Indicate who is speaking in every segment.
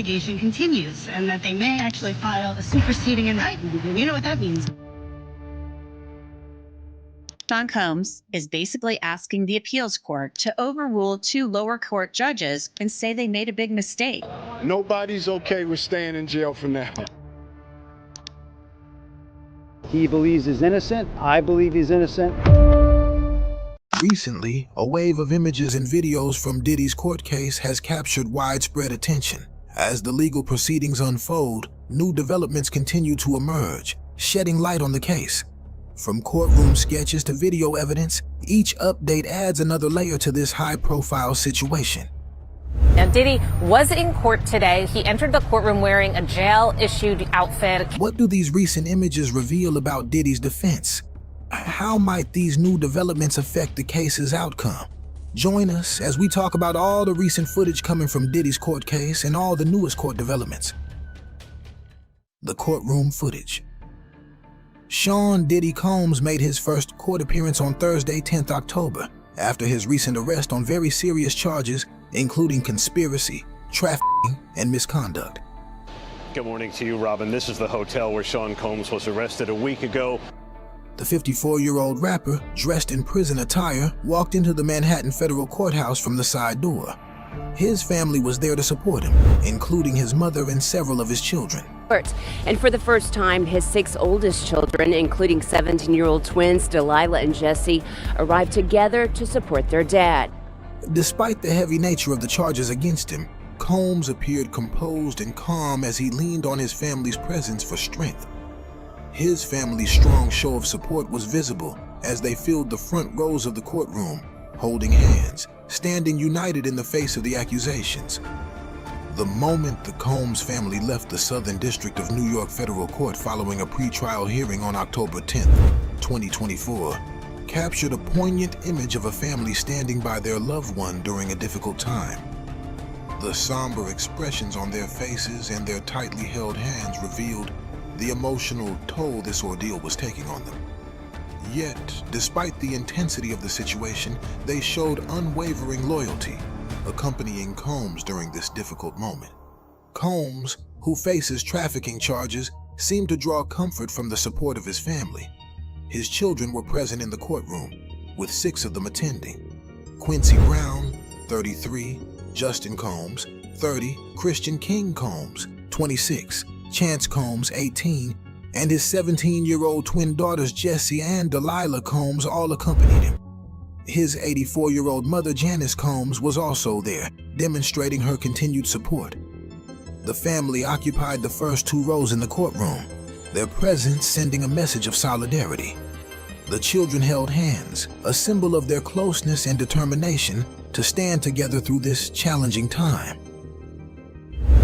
Speaker 1: investigation continues and that they may actually file a superseding indictment. You know what that means.
Speaker 2: Sean Combs is basically asking the appeals court to overrule two lower court judges and say they made a big mistake.
Speaker 3: Nobody's okay with staying in jail for now.
Speaker 4: He believes he's innocent. I believe he's innocent.
Speaker 5: Recently, a wave of images and videos from Diddy's court case has captured widespread attention. As the legal proceedings unfold, new developments continue to emerge, shedding light on the case. From courtroom sketches to video evidence, each update adds another layer to this high-profile situation.
Speaker 6: Now, Diddy was in court today. He entered the courtroom wearing a jail-issued outfit.
Speaker 5: What do these recent images reveal about Diddy's defense? How might these new developments affect the case's outcome? Join us as we talk about all the recent footage coming from Diddy's court case and all the newest court developments. The courtroom footage. Sean Diddy Combs made his first court appearance on Thursday, 10th October, after his recent arrest on very serious charges, including conspiracy, trafficking, and misconduct.
Speaker 7: Good morning to you, Robin. This is the hotel where Sean Combs was arrested a week ago.
Speaker 5: The 54-year-old rapper, dressed in prison attire, walked into the Manhattan Federal Courthouse from the side door. His family was there to support him, including his mother and several of his children.
Speaker 8: And for the first time, his 6 oldest children, including 17-year-old twins Delilah and Jesse, arrived together to support their dad.
Speaker 5: Despite the heavy nature of the charges against him, Combs appeared composed and calm as he leaned on his family's presence for strength. His family's strong show of support was visible as they filled the front rows of the courtroom, holding hands, standing united in the face of the accusations. The moment the Combs family left the Southern District of New York Federal Court following a pre-trial hearing on October 10th, 2024, captured a poignant image of a family standing by their loved one during a difficult time. The somber expressions on their faces and their tightly held hands revealed the emotional toll this ordeal was taking on them. Yet, despite the intensity of the situation, they showed unwavering loyalty, accompanying Combs during this difficult moment. Combs, who faces trafficking charges, seemed to draw comfort from the support of his family. His children were present in the courtroom, with 6 of them attending. Quincy Brown, 33, Justin Combs, 30, Christian King Combs, 26, Chance Combs, 18, and his 17-year-old twin daughters Jesse and Delilah Combs all accompanied him. His 84-year-old mother Janice Combs was also there, demonstrating her continued support. The family occupied the first 2 rows in the courtroom, their presence sending a message of solidarity. The children held hands, a symbol of their closeness and determination to stand together through this challenging time.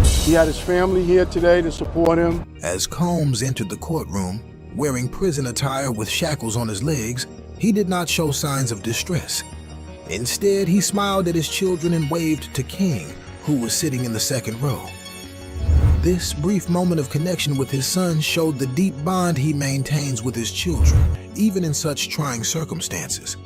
Speaker 3: He had his family here today to support him.
Speaker 5: As Combs entered the courtroom, wearing prison attire with shackles on his legs, he did not show signs of distress. Instead, he smiled at his children and waved to King, who was sitting in the second row. This brief moment of connection with his son showed the deep bond he maintains with his children, even in such trying circumstances.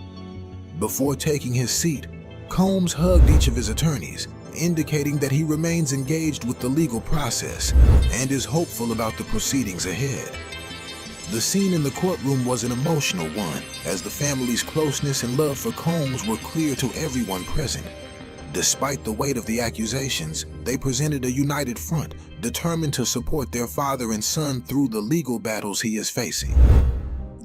Speaker 5: Before taking his seat, Combs hugged each of his attorneys, indicating that he remains engaged with the legal process and is hopeful about the proceedings ahead. The scene in the courtroom was an emotional one, as the family's closeness and love for Combs were clear to everyone present. Despite the weight of the accusations, they presented a united front, determined to support their father and son through the legal battles he is facing.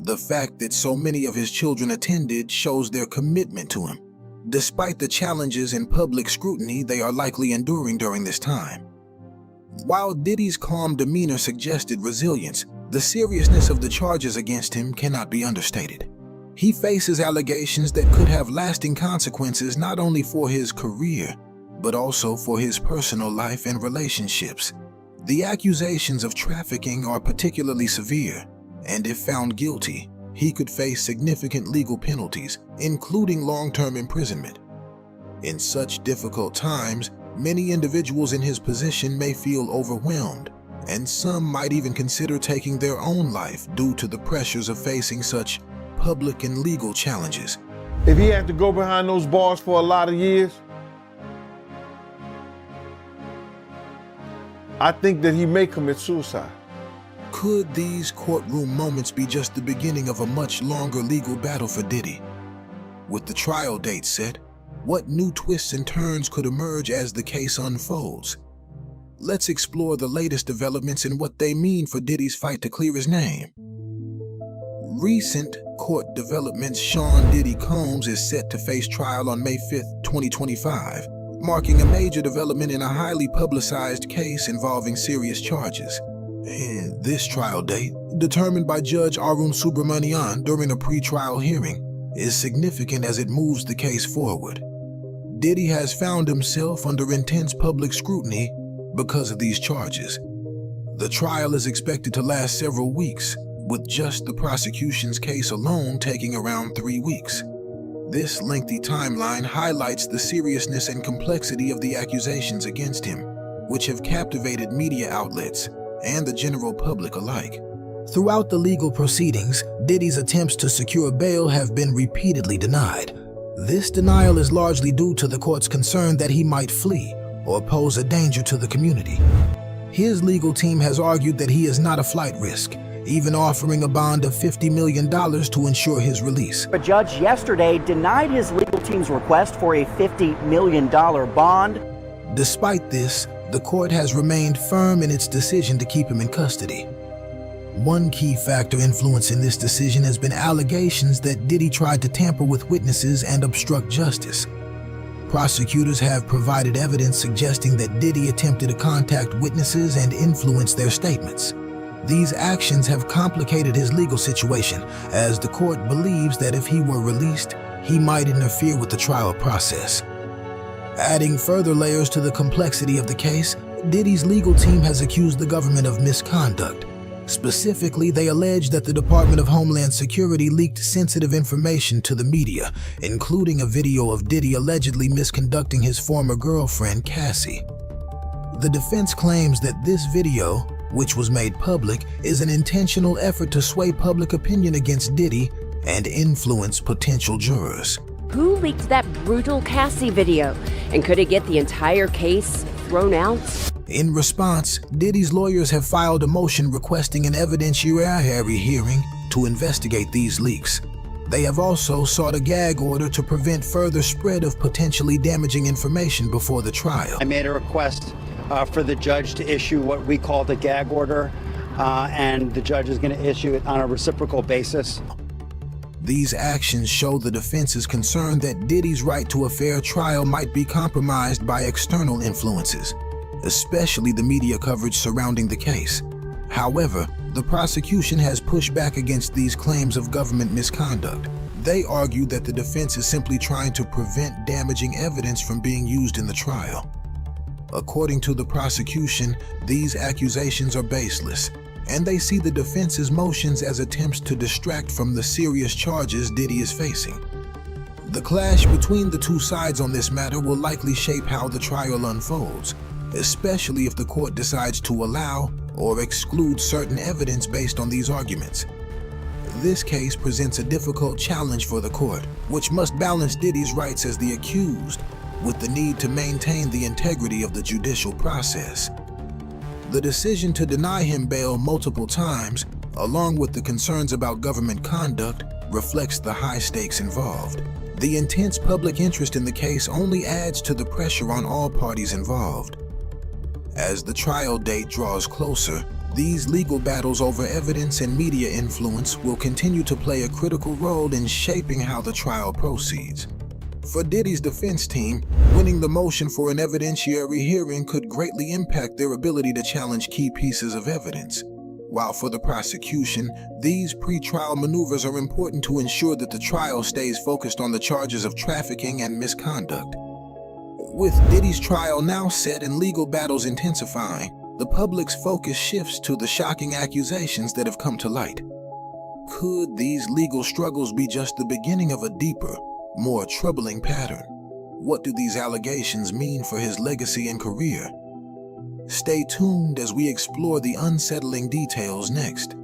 Speaker 5: The fact that so many of his children attended shows their commitment to him, despite the challenges and public scrutiny they are likely enduring during this time. While Diddy's calm demeanor suggested resilience, the seriousness of the charges against him cannot be understated. He faces allegations that could have lasting consequences not only for his career, but also for his personal life and relationships. The accusations of trafficking are particularly severe, and if found guilty, he could face significant legal penalties, including long-term imprisonment. In such difficult times, many individuals in his position may feel overwhelmed, and some might even consider taking their own life due to the pressures of facing such public and legal challenges.
Speaker 3: If he had to go behind those bars for a lot of years,
Speaker 5: The 54-year-old rapper, dressed in prison attire, walked into the Manhattan Federal Courthouse from the side door. His family was there to support him, including his mother and several of his children. Quincy Brown, 33, Justin Combs, 26, Chance Combs, 18, and his 17-year-old twin daughters Jesse and Delilah Combs all accompanied him. The family occupied the first 2 rows in the courtroom, with 6 of them attending. His children held hands, a symbol of their closeness and determination to stand together through this challenging time. The moment the Combs family left the Southern District of New York Federal Court following a pre-trial hearing on October 10th, 2024, captured a poignant image of a family standing by their loved one during a difficult time. His family's strong show of support was visible as they filled the front rows of the courtroom, holding hands, standing united in the face of the accusations. The family appeared composed and calm as he leaned on his family's presence for strength. The moment the Combs family left the courtroom, their presence sending a message of solidarity. The children held hands, a symbol of their closeness and determination to stand together through this challenging time.
Speaker 3: I think that he may commit suicide.
Speaker 5: Could these courtroom moments be just the beginning of a much longer legal battle for Diddy? With the trial date set, what new twists and turns could emerge as the case unfolds? Let's explore the latest developments and what they mean for Diddy's fight to clear his name. Recent court developments: Sean Diddy Combs is set to face trial on May 5th, 2025, marking a major development in a highly publicized case involving serious charges. And this trial date, determined by Judge Arun Subramanian during a pre-trial hearing, is significant as it moves the case forward. Diddy has found himself under intense public scrutiny because of these charges. The trial is expected to last several weeks, with just the prosecution's case alone taking around 3 weeks. This lengthy timeline highlights the seriousness and complexity of the accusations against him, which have captivated media outlets and the general public alike. Throughout the legal proceedings, Diddy's attempts to secure bail have been repeatedly denied. This denial is largely due to the court's concern that he might flee or pose a danger to the community. His legal team has argued that he is not a flight risk, even offering a bond of $50 million to ensure his release.
Speaker 9: A judge yesterday denied his legal team's request for a $50 million bond.
Speaker 5: Despite this, the court has remained firm in its decision to keep him in custody. One key factor influencing this decision has been allegations that Diddy tried to tamper with witnesses and obstruct justice. Prosecutors have provided evidence suggesting that Diddy attempted to contact witnesses and influence their statements. These actions have complicated his legal situation, as the court believes that if he were released, he might interfere with the trial process. Adding further layers to the complexity of the case, Diddy's legal team has accused the government of misconduct. Specifically, they allege that the Department of Homeland Security leaked sensitive information to the media, including a video of Diddy allegedly misconducting his former girlfriend, Cassie. The defense claims that this video, which was made public, is an intentional effort to sway public opinion against Diddy and influence potential jurors.
Speaker 8: Who leaked that brutal Cassie video? And could it get the entire case thrown out?
Speaker 5: In response, Diddy's lawyers have filed a motion requesting an evidentiary hearing to investigate these leaks. They have also sought a gag order to prevent further spread of potentially damaging information before the trial.
Speaker 4: I made a request for the judge to issue what we call the gag order, and the judge is going to issue it on a reciprocal basis.
Speaker 5: These actions show the defense's concern that Diddy's right to a fair trial might be compromised by external influences, especially the media coverage surrounding the case. However, the prosecution has pushed back against these claims of government misconduct. They argue that the defense is simply trying to prevent damaging evidence from being used in the trial. According to the prosecution, these accusations are baseless, and they see the defense's motions as attempts to distract from the serious charges Diddy is facing. The clash between the two sides on this matter will likely shape how the trial unfolds, especially if the court decides to allow or exclude certain evidence based on these arguments. This case presents a difficult challenge for the court, which must balance Diddy's rights as the accused with the need to maintain the integrity of the judicial process. The decision to deny him bail multiple times, along with the concerns about government conduct, reflects the high stakes involved. The intense public interest in the case only adds to the pressure on all parties involved. As the trial date draws closer, these legal battles over evidence and media influence will continue to play a critical role in shaping how the trial proceeds. For Diddy's defense team, winning the motion for an evidentiary hearing could greatly impact their ability to challenge key pieces of evidence. While for the prosecution, these pre-trial maneuvers are important to ensure that the trial stays focused on the charges of trafficking and misconduct. With Diddy's trial now set and legal battles intensifying, the public's focus shifts to the shocking accusations that have come to light. Could these legal struggles be just the beginning of a deeper, more troubling pattern? What do these allegations mean for his legacy and career? Stay tuned as we explore the unsettling details next.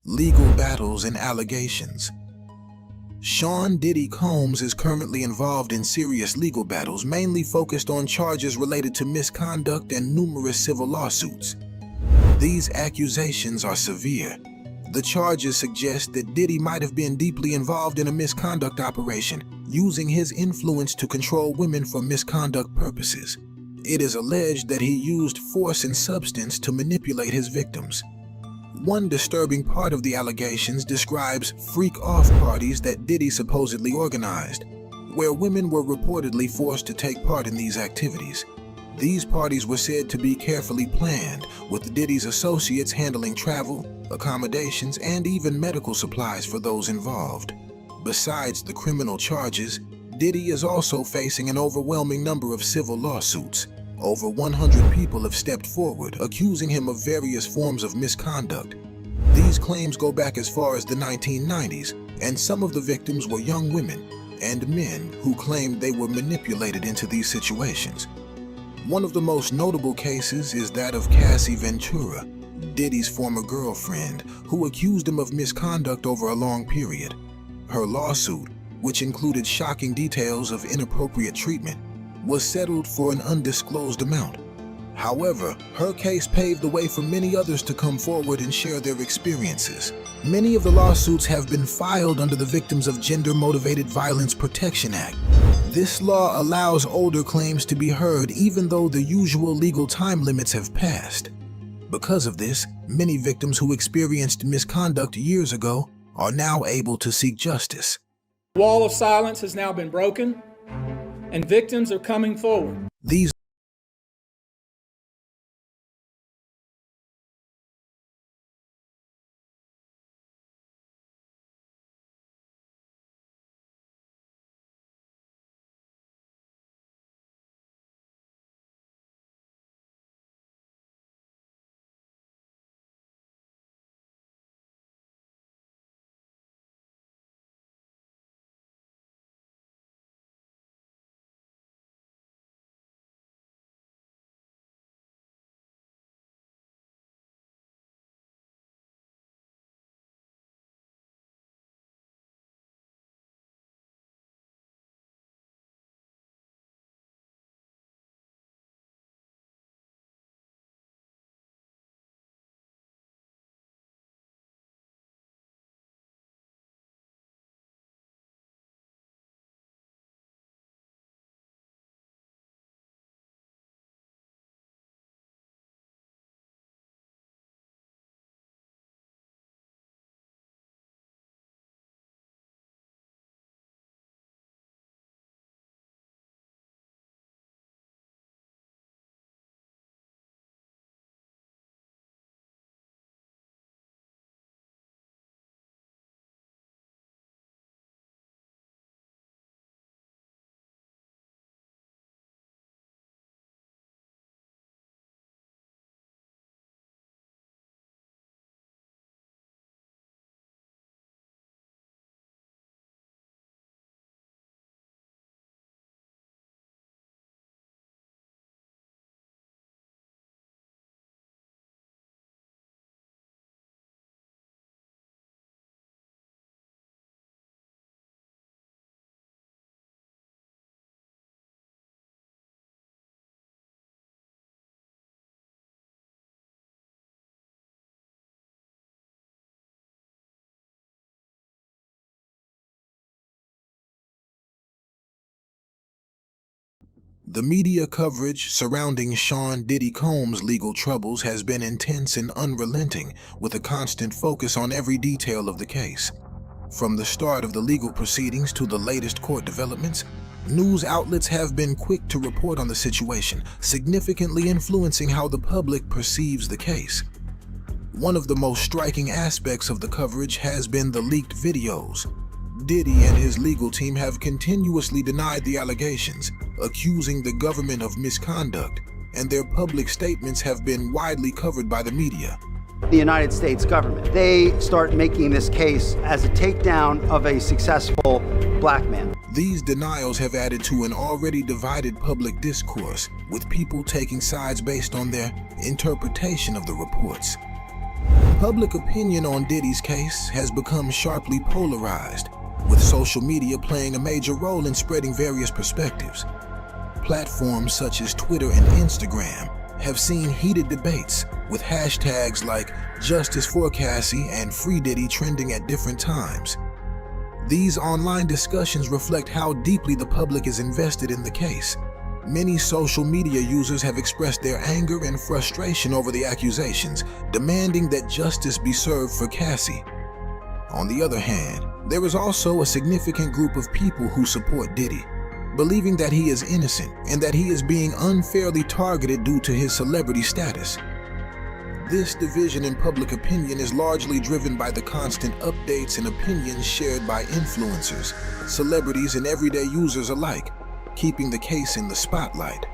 Speaker 5: Legal battles and allegations. Sean Diddy Combs is currently involved in serious legal battles, mainly focused on charges related to misconduct and numerous civil lawsuits. These accusations are severe. The charges suggest that Diddy might have been deeply involved in a misconduct operation, using his influence to control women for misconduct purposes. It is alleged that he used force and substance to manipulate his victims. One disturbing part of the allegations describes freak-off parties that Diddy supposedly organized, where women were reportedly forced to take part in these activities. These parties were said to be carefully planned, with Diddy's associates handling travel, accommodations, and even medical supplies for those involved. Besides the criminal charges, Diddy is also facing an overwhelming number of civil lawsuits. Over 100 people have stepped forward, accusing him of various forms of misconduct. These claims go back as far as the 1990s, and some of the victims were young women and men who claimed they were manipulated into these situations. One of the most notable cases is that of Cassie Ventura, Diddy's former girlfriend, who accused him of misconduct over a long period. Her lawsuit, which included shocking details of inappropriate treatment, was settled for an undisclosed amount. However, her case paved the way for many others to come forward and share their experiences. Many of the lawsuits have been filed under the Victims of Gender-Motivated Violence Protection Act. This law allows older claims to be heard even though the usual legal time limits have passed. Because of this, many victims who experienced misconduct years ago are now able to seek justice.
Speaker 10: The wall of silence has now been broken, and victims are coming forward.
Speaker 5: These The media coverage surrounding Sean Diddy Combs' legal troubles has been intense and unrelenting, with a constant focus on every detail of the case. From the start of the legal proceedings to the latest court developments, news outlets have been quick to report on the situation, significantly influencing how the public perceives the case. One of the most striking aspects of the coverage has been the leaked videos. Diddy and his legal team have continuously denied the allegations, accusing the government of misconduct, and their public statements have been widely covered by the media.
Speaker 4: The United States government, they start making this case as a takedown of a successful black man.
Speaker 5: These denials have added to an already divided public discourse, with people taking sides based on their interpretation of the reports. Public opinion on Diddy's case has become sharply polarized, with social media playing a major role in spreading various perspectives. Platforms such as Twitter and Instagram have seen heated debates, with hashtags like Justice for Cassie and Free Diddy trending at different times. These online discussions reflect how deeply the public is invested in the case. Many social media users have expressed their anger and frustration over the accusations, demanding that justice be served for Cassie. On the other hand, there is also a significant group of people who support Diddy, believing that he is innocent and that he is being unfairly targeted due to his celebrity status. This division in public opinion is largely driven by the constant updates and opinions shared by influencers, celebrities, and everyday users alike, keeping the case in the spotlight.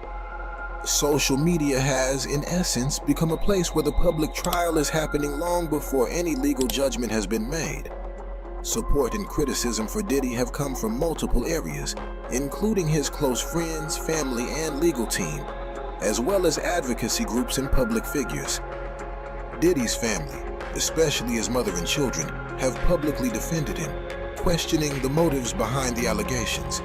Speaker 5: Social media has, in essence, become a place where the public trial is happening long before any legal judgment has been made. Support and criticism for Diddy have come from multiple areas, including his close friends, family, and legal team, as well as advocacy groups and public figures. Diddy's family, especially his mother and children, have publicly defended him, questioning the motives behind the allegations.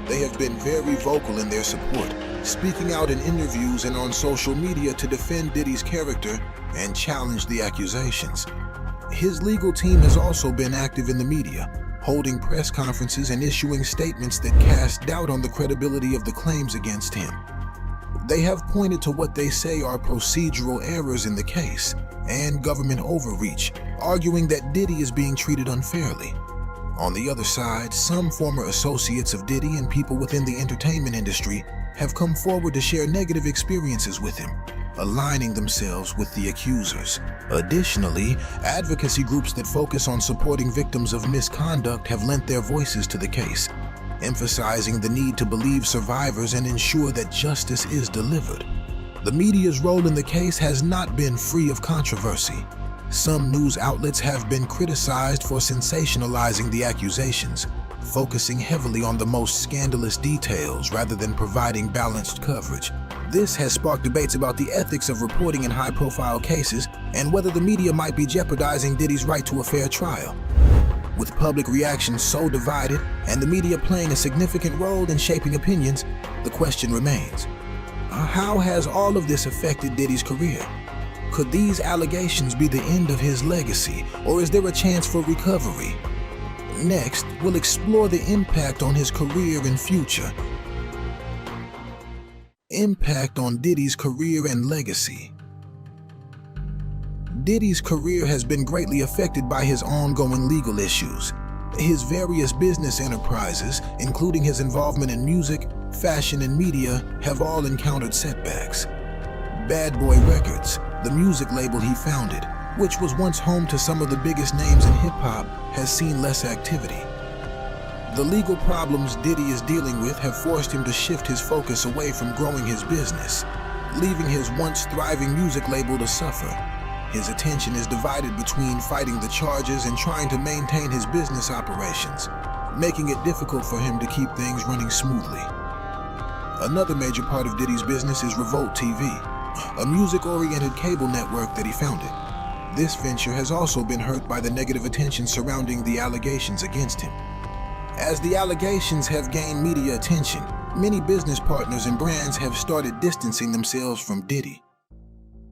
Speaker 5: They have been very vocal in their support, speaking out in interviews and on social media to defend Diddy's character and challenge the accusations. His legal team has also been active in the media, holding press conferences and issuing statements that cast doubt on the credibility of the claims against him. They have pointed to what they say are procedural errors in the case and government overreach, arguing that Diddy is being treated unfairly. On the other side, some former associates of Diddy and people within the entertainment industry have come forward to share negative experiences with him, aligning themselves with the accusers. Additionally, advocacy groups that focus on supporting victims of misconduct have lent their voices to the case, emphasizing the need to believe survivors and ensure that justice is delivered. The media's role in the case has not been free of controversy. Some news outlets have been criticized for sensationalizing the accusations, focusing heavily on the most scandalous details rather than providing balanced coverage. This has sparked debates about the ethics of reporting in high-profile cases and whether the media might be jeopardizing Diddy's right to a fair trial. With public reactions so divided and the media playing a significant role in shaping opinions, the question remains: how has all of this affected Diddy's career? Could these allegations be the end of his legacy, or is there a chance for recovery? Next, we'll explore the impact on his career and future. Impact on Diddy's career and legacy. Diddy's career has been greatly affected by his ongoing legal issues. His various business enterprises, including his involvement in music, fashion, and media, have all encountered setbacks. Bad Boy Records, the music label he founded, which was once home to some of the biggest names in hip-hop, has seen less activity. The legal problems Diddy is dealing with have forced him to shift his focus away from growing his business, leaving his once thriving music label to suffer. His attention is divided between fighting the charges and trying to maintain his business operations, making it difficult for him to keep things running smoothly. Another major part of Diddy's business is Revolt TV, a music-oriented cable network that he founded. This venture has also been hurt by the negative attention surrounding the allegations against him. As the allegations have gained media attention, many business partners and brands have started distancing themselves from Diddy.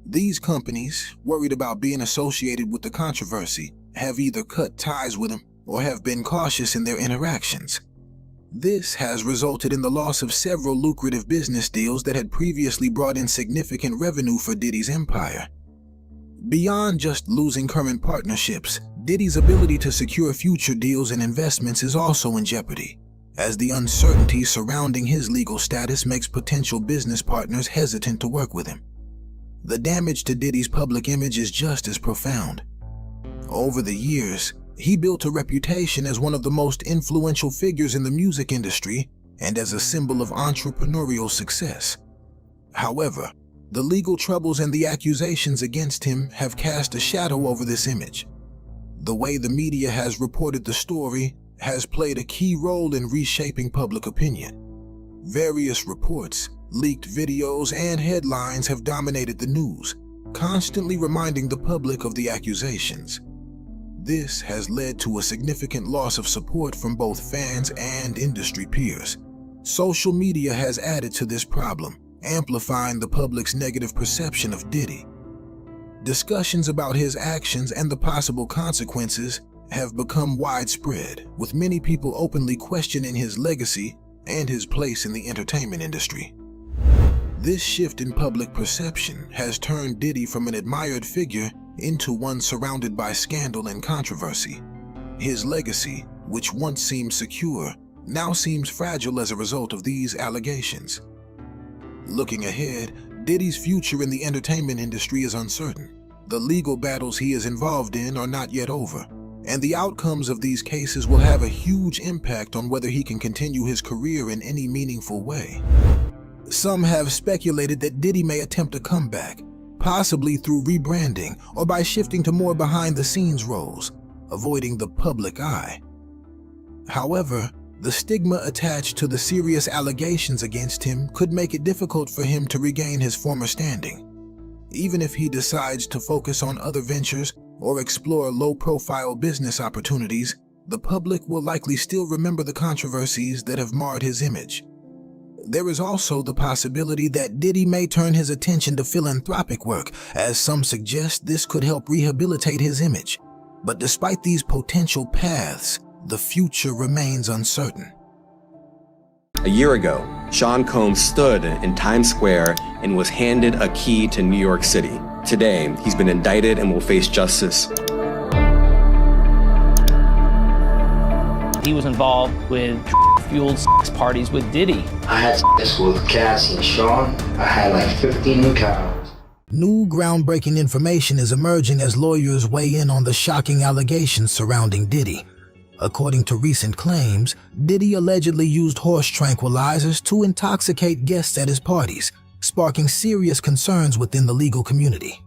Speaker 5: These companies, worried about being associated with the controversy, have either cut ties with him or have been cautious in their interactions. This has resulted in the loss of several lucrative business deals that had previously brought in significant revenue for Diddy's empire. Beyond just losing current partnerships, Diddy's ability to secure future deals and investments is also in jeopardy, as the uncertainty surrounding his legal status makes potential business partners hesitant to work with him. The damage to Diddy's public image is just as profound. Over the years, he built a reputation as one of the most influential figures in the music industry and as a symbol of entrepreneurial success. However, the legal troubles and the accusations against him have cast a shadow over this image. The way the media has reported the story has played a key role in reshaping public opinion. Various reports, leaked videos, and headlines have dominated the news, constantly reminding the public of the accusations. This has led to a significant loss of support from both fans and industry peers. Social media has added to this problem, amplifying the public's negative perception of Diddy. Discussions about his actions and the possible consequences have become widespread, with many people openly questioning his legacy and his place in the entertainment industry. This shift in public perception has turned Diddy from an admired figure into one surrounded by scandal and controversy. His legacy, which once seemed secure, now seems fragile as a result of these allegations. Looking ahead, Diddy's future in the entertainment industry is uncertain. The legal battles he is involved in are not yet over, and the outcomes of these cases will have a huge impact on whether he can continue his career in any meaningful way. Some have speculated that Diddy may attempt a comeback, possibly through rebranding or by shifting to more behind-the-scenes roles, avoiding the public eye. However, the stigma attached to the serious allegations against him could make it difficult for him to regain his former standing. Even if he decides to focus on other ventures or explore low-profile business opportunities, the public will likely still remember the controversies that have marred his image. There is also the possibility that Diddy may turn his attention to philanthropic work, as some suggest this could help rehabilitate his image. But despite these potential paths, the future remains uncertain.
Speaker 11: A year ago, Sean Combs stood in Times Square and was handed a key to New York City. Today, he's been indicted and will face justice.
Speaker 12: He was involved with fueled sex parties with Diddy.
Speaker 13: I had sex with Cassie and Sean. I had like 15 encounters.
Speaker 5: New groundbreaking information is emerging as lawyers weigh in on the shocking allegations surrounding Diddy. According to recent claims, Diddy allegedly used horse tranquilizers to intoxicate guests at his parties, sparking serious concerns within the legal community.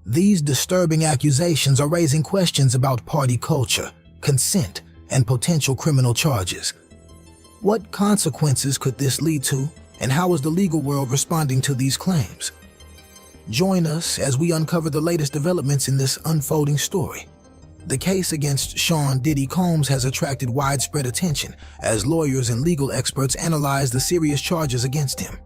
Speaker 5: These disturbing accusations are raising questions about party culture, consent, and potential criminal charges. What consequences could this lead to, and how is the legal world responding to these claims? Join us as we uncover the latest developments in this unfolding story. The case against Sean Diddy Combs has attracted widespread attention as lawyers and legal experts analyze the serious charges against him.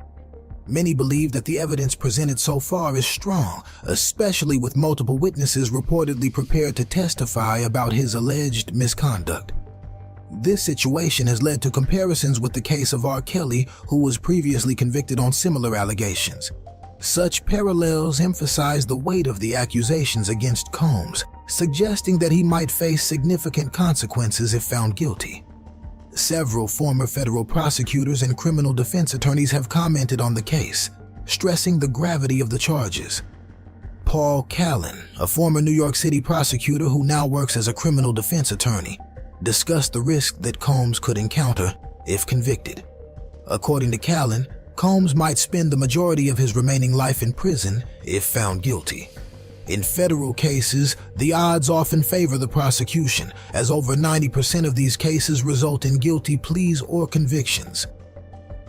Speaker 5: Many believe that the evidence presented so far is strong, especially with multiple witnesses reportedly prepared to testify about his alleged misconduct. This situation has led to comparisons with the case of R. Kelly, who was previously convicted on similar allegations. Such parallels emphasize the weight of the accusations against Combs, suggesting that he might face significant consequences if found guilty. Several former federal prosecutors and criminal defense attorneys have commented on the case, stressing the gravity of the charges. Paul Callan, a former New York City prosecutor who now works as a criminal defense attorney, discussed the risk that Combs could encounter if convicted. According to Callan, Combs might spend the majority of his remaining life in prison if found guilty. In federal cases, the odds often favor the prosecution, as over 90% of these cases result in guilty pleas or convictions.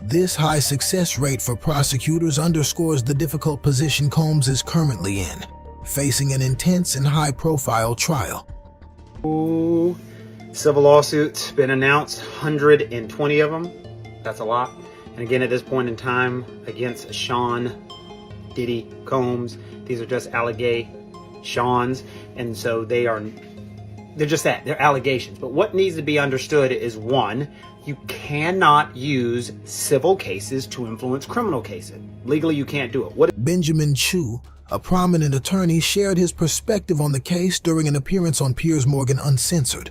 Speaker 5: This high success rate for prosecutors underscores the difficult position Combs is currently in, facing an intense and high-profile trial.
Speaker 14: Ooh, civil lawsuits been announced, 120 of them. That's a lot. And again, at this point in time, against Sean Diddy Combs, these are just allegations, and so they're just that, they're allegations. But what needs to be understood is, one, you cannot use civil cases to influence criminal cases. Legally, you can't do it.
Speaker 5: Benjamin Chu, a prominent attorney, shared his perspective on the case during an appearance on Piers Morgan Uncensored.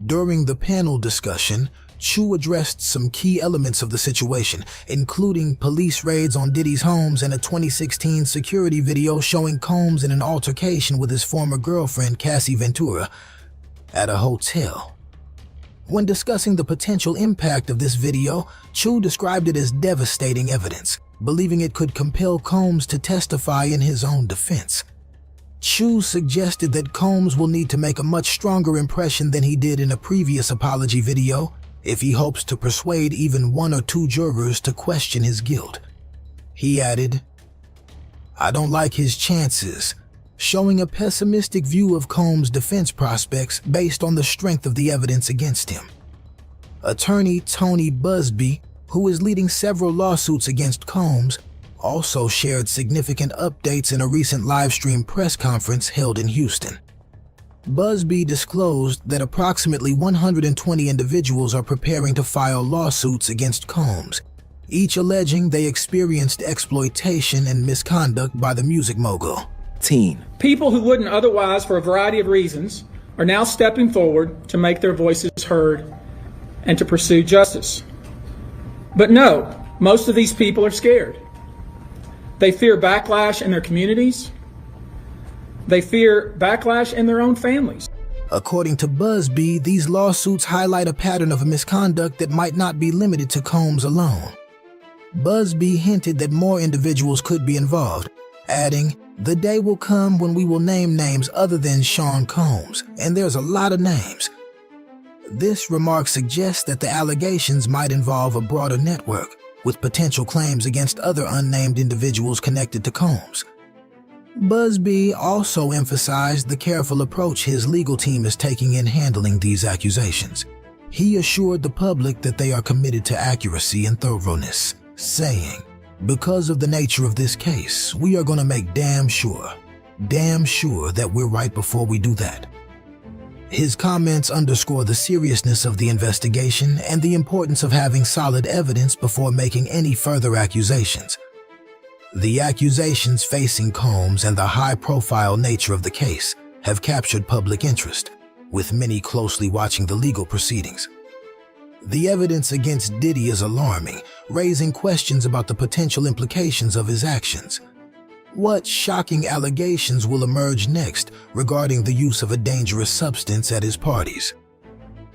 Speaker 5: During the panel discussion, Chu addressed some key elements of the situation, including police raids on Diddy's homes and a 2016 security video showing Combs in an altercation with his former girlfriend, Cassie Ventura, at a hotel. When discussing the potential impact of this video, Chu described it as devastating evidence, believing it could compel Combs to testify in his own defense. Chu suggested that Combs will need to make a much stronger impression than he did in a previous apology video if he hopes to persuade even one or two jurors to question his guilt. He added, "I don't like his chances. showing a pessimistic view of Combs' defense prospects based on the strength of the evidence against him. Attorney Tony Busby, who is leading several lawsuits against Combs, also shared significant updates in a recent live-stream press conference held in Houston. Busby disclosed that approximately 120 individuals are preparing to file lawsuits against Combs, each alleging they experienced exploitation and misconduct by the music mogul.
Speaker 10: People who wouldn't otherwise, for a variety of reasons, are now stepping forward to make their voices heard and to pursue justice. But no, most of these people are scared. They fear backlash in their communities. They fear backlash in their own families.
Speaker 5: According to Busby, these lawsuits highlight a pattern of misconduct that might not be limited to Combs alone. Busby hinted that more individuals could be involved, adding, "The day will come when we will name names other than Sean Combs, and there's a lot of names." This remark suggests that the allegations might involve a broader network, with potential claims against other unnamed individuals connected to Combs. Busby also emphasized the careful approach his legal team is taking in handling these accusations. He assured the public that they are committed to accuracy and thoroughness, saying, "Because of the nature of this case, we are going to make damn sure that we're right before we do that." His comments underscore the seriousness of the investigation and the importance of having solid evidence before making any further accusations. The accusations facing Combs and the high-profile nature of the case have captured public interest, with many closely watching the legal proceedings. The evidence against Diddy is alarming, raising questions about the potential implications of his actions. What shocking allegations will emerge next regarding the use of a dangerous substance at his parties?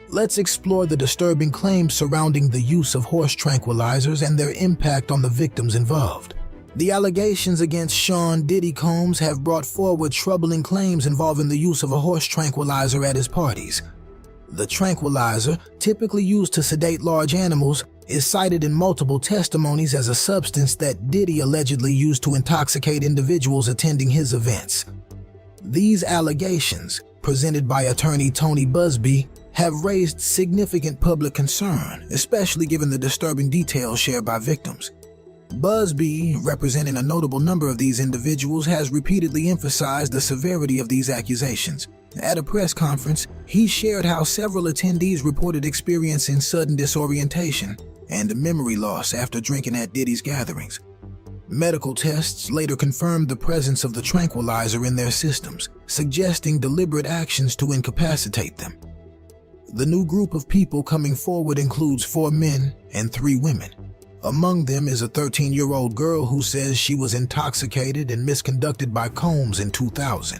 Speaker 5: Let's explore the disturbing claims surrounding the use of horse tranquilizers and their impact on the victims involved. The allegations against Sean Diddy Combs have brought forward troubling claims involving the use of a horse tranquilizer at his parties. The tranquilizer, typically used to sedate large animals, is cited in multiple testimonies as a substance that Diddy allegedly used to intoxicate individuals attending his events. These allegations, presented by attorney Tony Busby, have raised significant public concern, especially given the disturbing details shared by victims. Busby, representing a notable number of these individuals, has repeatedly emphasized the severity of these accusations. At a press conference, he shared how several attendees reported experiencing sudden disorientation and memory loss after drinking at Diddy's gatherings. Medical tests later confirmed the presence of the tranquilizer in their systems, suggesting deliberate actions to incapacitate them. The new group of people coming forward includes 4 men and 3 women. Among them is a 13-year-old girl who says she was intoxicated and misconducted by Combs in 2000.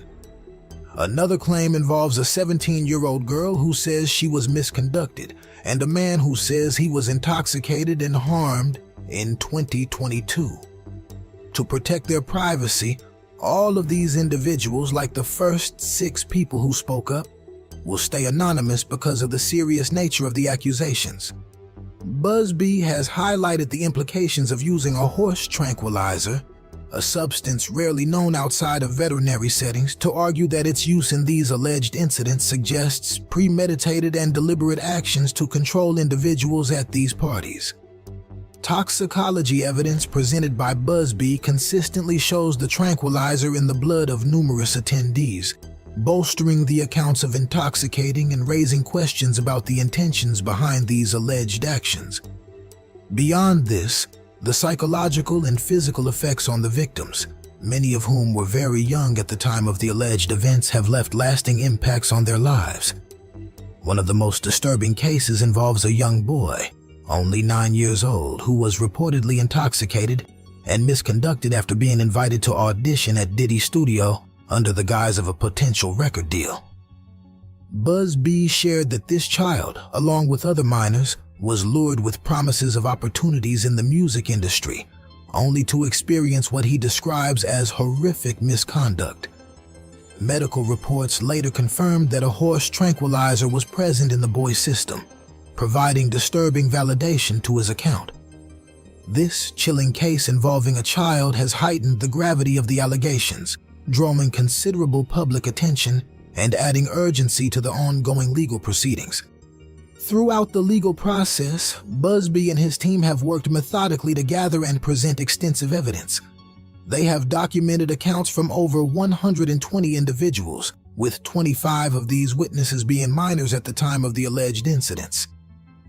Speaker 5: Another claim involves a 17-year-old girl who says she was misconducted, and a man who says he was intoxicated and harmed in 2022. To protect their privacy, all of these individuals, like the first 6 people who spoke up, will stay anonymous because of the serious nature of the accusations. Busby has highlighted the implications of using a horse tranquilizer, a substance rarely known outside of veterinary settings, to argue that its use in these alleged incidents suggests premeditated and deliberate actions to control individuals at these parties. Toxicology evidence presented by Busby consistently shows the tranquilizer in the blood of numerous attendees, bolstering the accounts of intoxicating and raising questions about the intentions behind these alleged actions. Beyond this, the psychological and physical effects on the victims, many of whom were very young at the time of the alleged events, have left lasting impacts on their lives. One of the most disturbing cases involves a young boy, only 9 years old, who was reportedly intoxicated and misconducted after being invited to audition at Diddy's studio under the guise of a potential record deal. Busby shared that this child, along with other minors, was lured with promises of opportunities in the music industry, only to experience what he describes as horrific misconduct. Medical reports later confirmed that a horse tranquilizer was present in the boy's system, providing disturbing validation to his account. This chilling case involving a child has heightened the gravity of the allegations, drawing considerable public attention and adding urgency to the ongoing legal proceedings. Throughout the legal process, Busby and his team have worked methodically to gather and present extensive evidence. They have documented accounts from over 120 individuals, with 25 of these witnesses being minors at the time of the alleged incidents.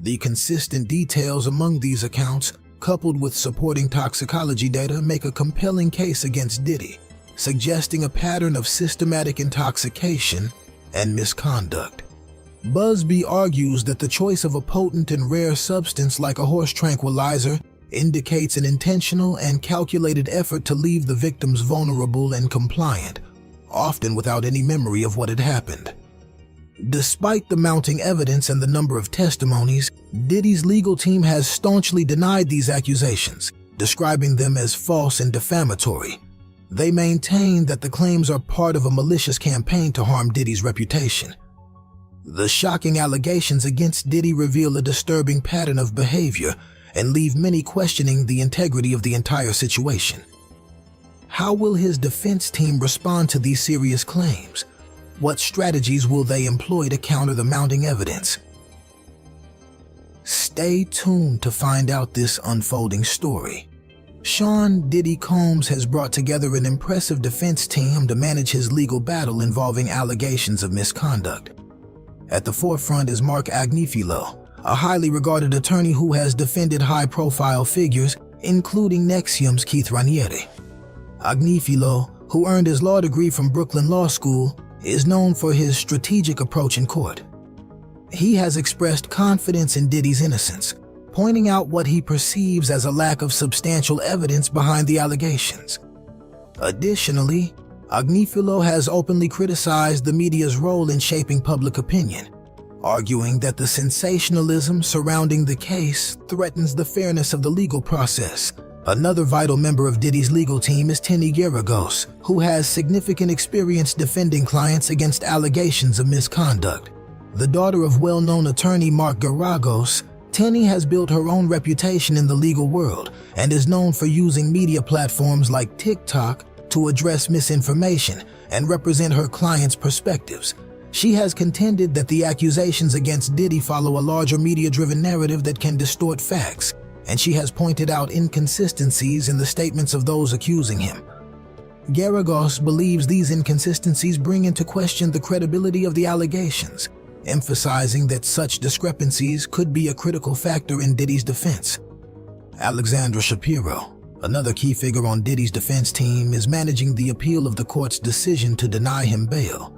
Speaker 5: The consistent details among these accounts, coupled with supporting toxicology data, make a compelling case against Diddy, suggesting a pattern of systematic intoxication and misconduct. Busby argues that the choice of a potent and rare substance like a horse tranquilizer indicates an intentional and calculated effort to leave the victims vulnerable and compliant, often without any memory of what had happened. Despite the mounting evidence and the number of testimonies, Diddy's legal team has staunchly denied these accusations, describing them as false and defamatory. They maintain that the claims are part of a malicious campaign to harm Diddy's reputation. The shocking allegations against Diddy reveal a disturbing pattern of behavior and leave many questioning the integrity of the entire situation. How will his defense team respond to these serious claims? What strategies will they employ to counter the mounting evidence? Stay tuned to find out this unfolding story. Sean "Diddy" Combs has brought together an impressive defense team to manage his legal battle involving allegations of misconduct. At the forefront is Mark Agnifilo, a highly regarded attorney who has defended high-profile figures, including Nexium's Keith Raniere. Agnifilo, who earned his law degree from Brooklyn Law School, is known for his strategic approach in court. He has expressed confidence in Diddy's innocence, pointing out what he perceives as a lack of substantial evidence behind the allegations. Additionally, Agnifilo has openly criticized the media's role in shaping public opinion, arguing that the sensationalism surrounding the case threatens the fairness of the legal process. Another vital member of Diddy's legal team is Tenny Geragos, who has significant experience defending clients against allegations of misconduct. The daughter of well-known attorney Mark Geragos, Tenny has built her own reputation in the legal world and is known for using media platforms like TikTok to address misinformation and represent her clients' perspectives. She has contended that the accusations against Diddy follow a larger media-driven narrative that can distort facts, and she has pointed out inconsistencies in the statements of those accusing him. Geragos believes these inconsistencies bring into question the credibility of the allegations, emphasizing that such discrepancies could be a critical factor in Diddy's defense. Alexandra Shapiro, another key figure on Diddy's defense team, is managing the appeal of the court's decision to deny him bail.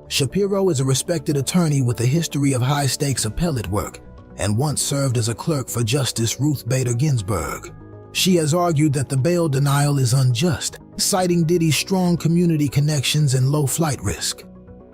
Speaker 5: Shapiro is a respected attorney with a history of high-stakes appellate work and once served as a clerk for Justice Ruth Bader Ginsburg. She has argued that the bail denial is unjust, citing Diddy's strong community connections and low flight risk.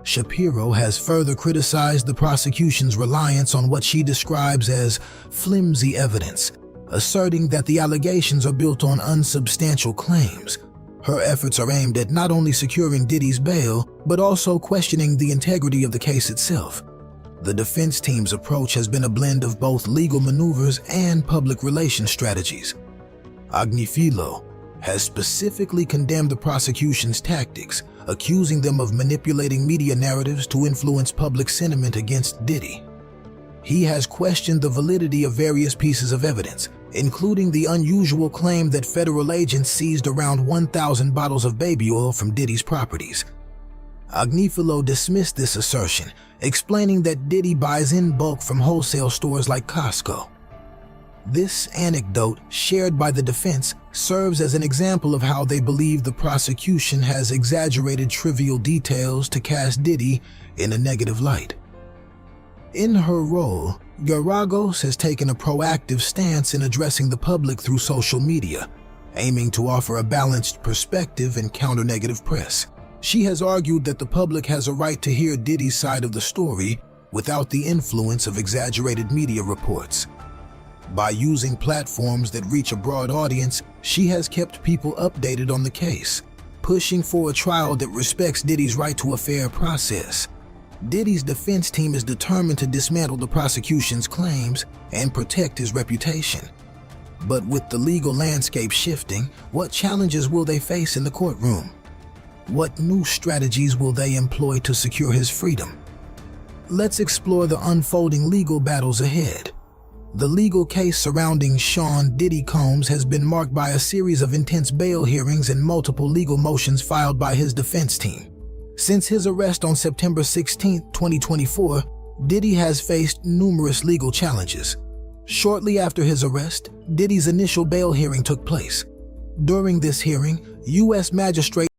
Speaker 5: Shapiro has further criticized the prosecution's reliance on what she describes as flimsy evidence, asserting that the allegations are built on unsubstantial claims. Her efforts are aimed at not only securing Diddy's bail, but also questioning the integrity of the case itself. The defense team's approach has been a blend of both legal maneuvers and public relations strategies. Agnifilo has specifically condemned the prosecution's tactics, accusing them of manipulating media narratives to influence public sentiment against Diddy. He has questioned the validity of various pieces of evidence, including the unusual claim that federal agents seized around 1,000 bottles of baby oil from Diddy's properties. Agnifilo dismissed this assertion, explaining that Diddy buys in bulk from wholesale stores like Costco. This anecdote, shared by the defense, serves as an example of how they believe the prosecution has exaggerated trivial details to cast Diddy in a negative light. In her role, Geragos has taken a proactive stance in addressing the public through social media, aiming to offer a balanced perspective and counter negative press. She has argued that the public has a right to hear Diddy's side of the story without the influence of exaggerated media reports. By using platforms that reach a broad audience, she has kept people updated on the case, pushing for a trial that respects Diddy's right to a fair process. Diddy's defense team is determined to dismantle the prosecution's claims and protect his reputation. But with the legal landscape shifting, what challenges will they face in the courtroom? What new strategies will they employ to secure his freedom? Let's explore the unfolding legal battles ahead. The legal case surrounding Sean Diddy Combs has been marked by a series of intense bail hearings and multiple legal motions filed by his defense team. Since his arrest on September 16, 2024, Diddy has faced numerous legal challenges. Shortly after his arrest, Diddy's initial bail hearing took place. During this hearing, U.S. Magistrate